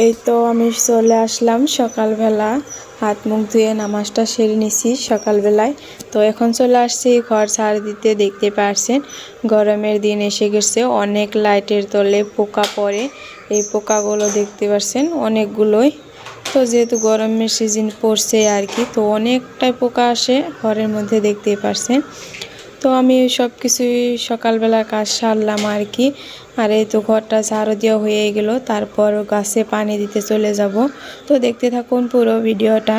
এই তো আমি চলে আসলাম সকালবেলা, হাত মুখ ধুয়ে নামাজটা সেরে নিছি সকালবেলায়। তো এখন চলে আসছি ঘর ঝাড় দিতে। দেখতে পারছেন গরমের দিন এসে গেছে, অনেক লাইটের তলে পোকা পড়ে। এই পোকাগুলো দেখতে পাচ্ছেন অনেকগুলোই। তো যেহেতু গরমের সিজন পড়ছে আর কি, তো অনেকটাই পোকা আসে ঘরের মধ্যে, দেখতে পারছেন। তো আমি সব কিছুই সকালবেলা কাজ সারলাম আর কি। আর এই তো ঘরটা ঝাড়ু দেওয়া হয়ে গেল, তারপর গাছে পানি দিতে চলে যাব। তো দেখতে থাকুন পুরো ভিডিওটা,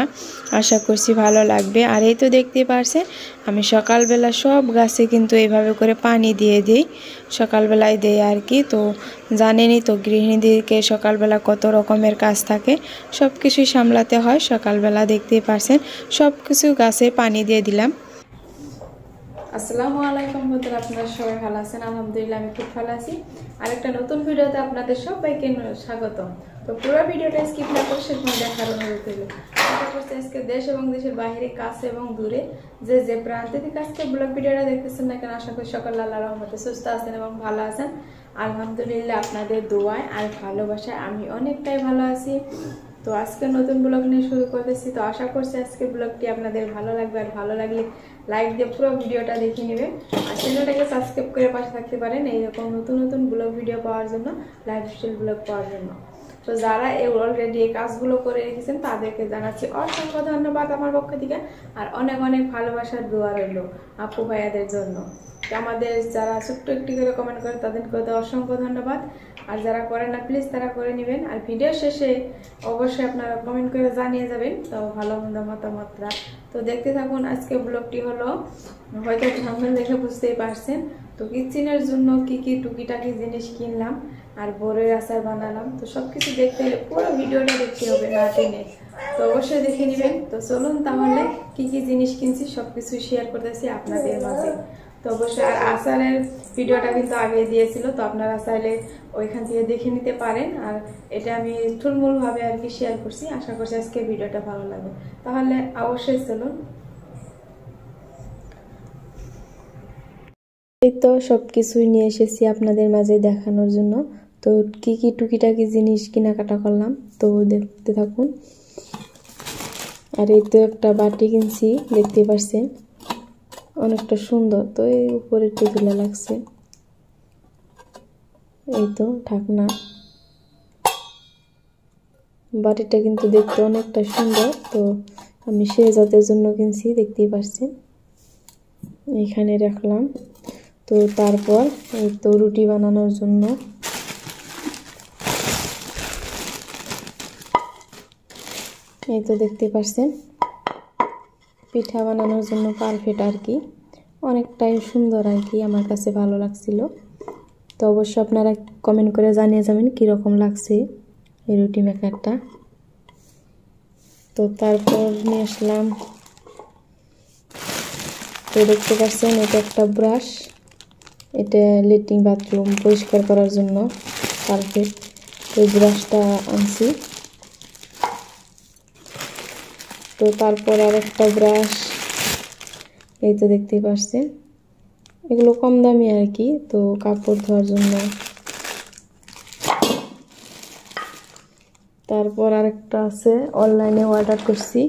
আশা করছি ভালো লাগবে। আর এই তো দেখতে পারছেন আমি সকালবেলা সব গাছে কিন্তু এইভাবে করে পানি দিয়ে দিই, সকালবেলায় দেই আর কি। তো জানেনই তো গৃহিণীদেরকে সকালবেলা কত রকমের কাজ থাকে, সব কিছুই সামলাতে হয় সকালবেলা। দেখতেই পারছেন সব কিছু গাছে পানি দিয়ে দিলাম। আসসালামু আলাইকুম বন্ধুরা, আপনারা সবাই ভালো আছেন? আলহামদুলিল্লাহ আমি খুব ভালো আছি। আরেকটা নতুন ভিডিওতে আপনাদের সবাইকে স্বাগতম। তো পুরো ভিডিওটা স্কিপ না করে শেষ পর্যন্ত দেখার অনুরোধ রইল। আশা করছি আজকে দেশ এবং দেশের বাইরে, কাছে এবং দূরে যে প্রান্তে থেকে আজকে ব্লগ ভিডিওটা দেখতেছেন না কেন, আশা করি সকল আল্লাহর রহমতে সুস্থ আছেন এবং ভালো আছেন। আলহামদুলিল্লাহ আপনাদের দোয়ায় আর ভালোবাসায় আমি অনেকটাই ভালো আছি। তো আজকে নতুন ব্লগ নিয়ে শুরু করতেছি। তো আশা করছি আজকে ব্লগটি আপনাদের ভালো লাগবে, আর ভালো লাগলে লাইক দিয়ে পুরো ভিডিওটা দেখে নেবেন। আর চ্যানেলটাকে সাবস্ক্রাইব করে পাশে থাকতে পারেন এইরকম নতুন নতুন ব্লগ ভিডিও পাওয়ার জন্য, লাইফস্টাইল ব্লগ পাওয়ার জন্য। তো যারা অলরেডি এই কাজগুলো করে রেখেছেন তাদেরকে জানাচ্ছি অসংখ্য ধন্যবাদ আমার পক্ষ থেকে। আর অনেক অনেক ভালোবাসার দোয়া রইল আপু ভাইয়াদের জন্য। আমাদের যারা ছোট্ট একটি করে কমেন্ট করে তাদেরকে অসংখ্য ধন্যবাদ। আর যারা করেন না প্লিজ তারা করে নেবেন। আর ভিডিও শেষে অবশ্যই আপনারা কমেন্ট করে জানিয়ে যাবেন তো ভালো মন্দ মতামতটা। তো দেখতে থাকুন। আজকে ব্লগটি হলো, হয়তো থাম্বনেল দেখে বুঝতেই পারছেন, তো কিচেনের জন্য কি কি টুকিটাকি জিনিস কিনলাম আর বড়ের আচার বানালাম। তো সবকিছু দেখতে হলে পুরো ভিডিওটা দেখতে হবে না টেনে, তো অবশ্যই দেখে নেবেন। তো চলুন তাহলে কি কি জিনিস কিনছি সবকিছু শেয়ার করতেছি আপনাদের মাঝে। তো অবশ্যই আর আচারের ভিডিওটা কিন্তু আগে দিয়েছিল, তো আপনারা চাইলে ওইখান থেকে দেখে নিতে পারেন। আর এটা আমি থুলমূল ভাবে আর কি শেয়ার করছি। আশা করছি আজকে ভিডিওটা ভালো লাগবে। তাহলে অবশ্যই চলুন। এই তো সবকিছুই নিয়ে এসেছি আপনাদের মাঝে দেখানোর জন্য। তো কি কি টুকিটাকি জিনিস কেনাকাটা করলাম তো দেখতে থাকুন। আর এই তো একটা বাটি কিনছি, দেখতে পাচ্ছেন অনেকটা সুন্দর। তো এই উপরে একটু ধুলা লাগছে। এই তো ঢাকনা, বাটিটা কিন্তু দেখতে অনেকটা সুন্দর। তো আমি শেহজাদের জন্য কিনছি, দেখতেই পাচ্ছেন এখানে রাখলাম। তো তারপর এই তো রুটি বানানোর জন্য এই তো দেখতে পাচ্ছেন পিঠা বানানোর জন্য পারফেক্ট আর কি, অনেকটাই সুন্দর আর কি, আমার কাছে ভালো লাগছিল। তো অবশ্যই আপনারা কমেন্ট করে জানিয়ে যাবেন কীরকম লাগছে এই রুটি মেকারটা। তো তারপর নিয়ে আসলাম, তো দেখতে পাচ্ছেন এটা একটা ব্রাশ, এটা লেট্রিন বাথরুম পরিষ্কার করার জন্য পারফেক্ট। এই ব্রাশটা আনছি। তো তারপর আর একটা ব্রাশ, এই তো দেখতেই পাচ্ছেন এগুলো কম দামি আর কি, তো কাপড় ধোয়ার জন্য। তারপর আরেকটা আছে, অনলাইনে অর্ডার করছি,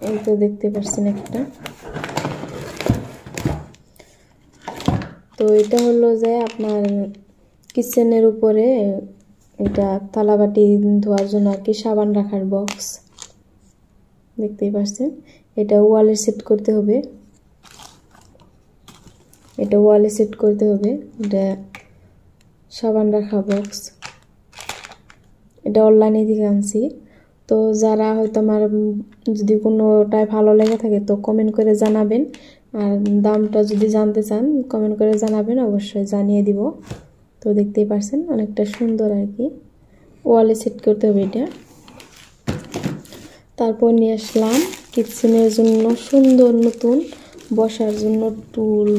এই তো দেখতে পাচ্ছেন একটা। তো এটা হলো যে আপনার কিচেনের উপরে, এটা থালাবাটি ধোয়ার জন্য আর কি, সাবান রাখার বক্স, দেখতেই পাচ্ছেন। এটা ওয়ালে সেট করতে হবে, এটা ওয়ালে সেট করতে হবে। এটা সাবান রাখা বক্স, এটা অনলাইনে থেকে আনছি। তো যারা হয়তো আমার যদি কোনোটাই ভালো লেগে থাকে তো কমেন্ট করে জানাবেন। আর দামটা যদি জানতে চান কমেন্ট করে জানাবেন, অবশ্যই জানিয়ে দিব। তো দেখতেই পাচ্ছেন অনেকটা সুন্দর আর কি, ওয়ালে সেট করতে হবে এটা। তারপর নিয়ে আসলাম কিচেনের জন্য সুন্দর নতুন বসার জন্য টুল।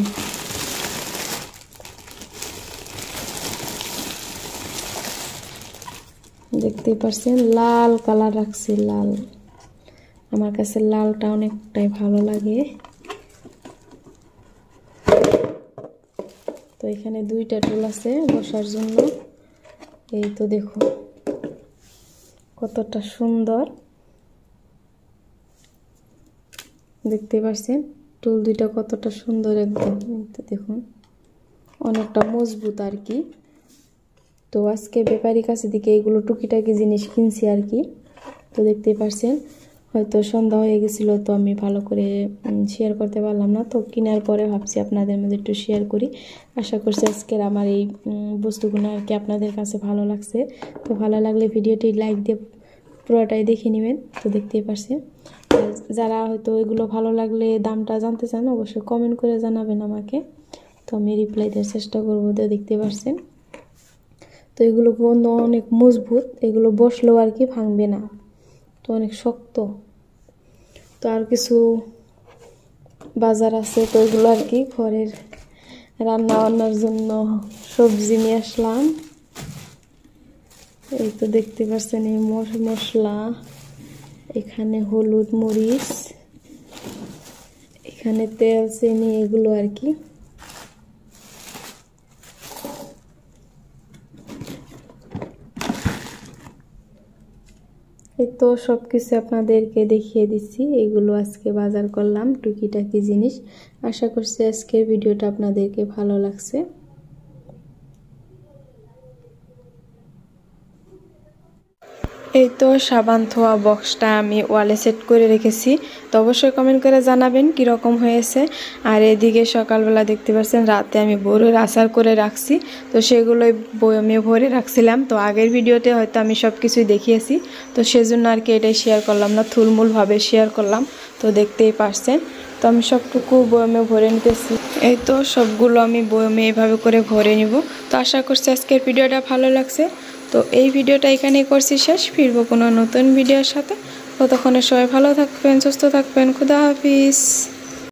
দেখতেই পাচ্ছেন লাল কালার রাখছি, লাল, আমার কাছে লালটা অনেকটাই ভালো লাগে। তো এখানে দুইটা টুল আছে বসার জন্য, এই তো দেখুন কতটা সুন্দর দেখতে পাচ্ছেন টুল দুইটা কতটা সুন্দর একদম। তো দেখুন অনেকটা মজবুত আর কি। তো আজকে ব্যাপারীর কাছে দিকে এগুলো টুকিটাকি জিনিস কিনছি আর কি। তো দেখতেই পাচ্ছেন হয়তো সন্ধ্যা হয়ে গেছিল, তো আমি ভালো করে শেয়ার করতে পারলাম না। তো কেনার পরে ভাবছি আপনাদের মধ্যে একটু শেয়ার করি। আশা করছি আজকের আমার এই বস্তুগুলো আর কি আপনাদের কাছে ভালো লাগছে। তো ভালো লাগলে ভিডিওটি লাইক দিয়ে পুরোটাই দেখে নেবেন। তো দেখতেই পাচ্ছেন যারা হয়তো এগুলো ভালো লাগলে দামটা জানতে চান অবশ্যই কমেন্ট করে জানাবেন আমাকে, তো আমি রিপ্লাই দেওয়ার চেষ্টা করবো। তো দেখতে পাচ্ছেন তো এগুলো অনেক মজবুত, এগুলো বসলেও আর কি ভাঙবে না, তো অনেক শক্ত। তো আর কিছু বাজার আছে, তো এগুলো আর কি ঘরের রান্না বান্নার জন্য সবজি নিয়ে আসলাম। এই তো দেখতে পাচ্ছেন এই মশলা, এখানে হলুদ মরিচ, এখানে তেল চিনি এগুলো আর কি। এই তো সব কিছু আপনাদেরকে দেখিয়ে দিচ্ছি, এগুলো আজকে বাজার করলাম টুকিটাকি জিনিস। আশা করছি আজকের ভিডিওটা আপনাদেরকে ভালো লাগছে। এই তো সাবান ধোয়া বক্সটা আমি ওয়ালে সেট করে রেখেছি, তো অবশ্যই কমেন্ট করে জানাবেন কীরকম হয়েছে। আর এদিকে সকালবেলা দেখতে পাচ্ছেন রাতে আমি বড়ির আচার করে রাখছি, তো সেগুলোই বয়মে ভরে রাখছিলাম। তো আগের ভিডিওতে হয়তো আমি সব কিছুই দেখিয়েছি, তো সেজন্য আর কি এটাই শেয়ার করলাম না, থুলমূলভাবে শেয়ার করলাম। তো দেখতেই পারছেন তো আমি সবটুকু বয়মে ভরে নিতেছি। এই তো সবগুলো আমি বয়মে এভাবে করে ভরে নিব। তো আশা করছি আজকের ভিডিওটা ভালো লাগছে। তো এই ভিডিওটা এখানেই করছি শেষ, ফিরবো কোনো নতুন ভিডিওর সাথে। ততক্ষণে সবাই ভালো থাকবেন, সুস্থ থাকবেন, খুদা হাফিজ।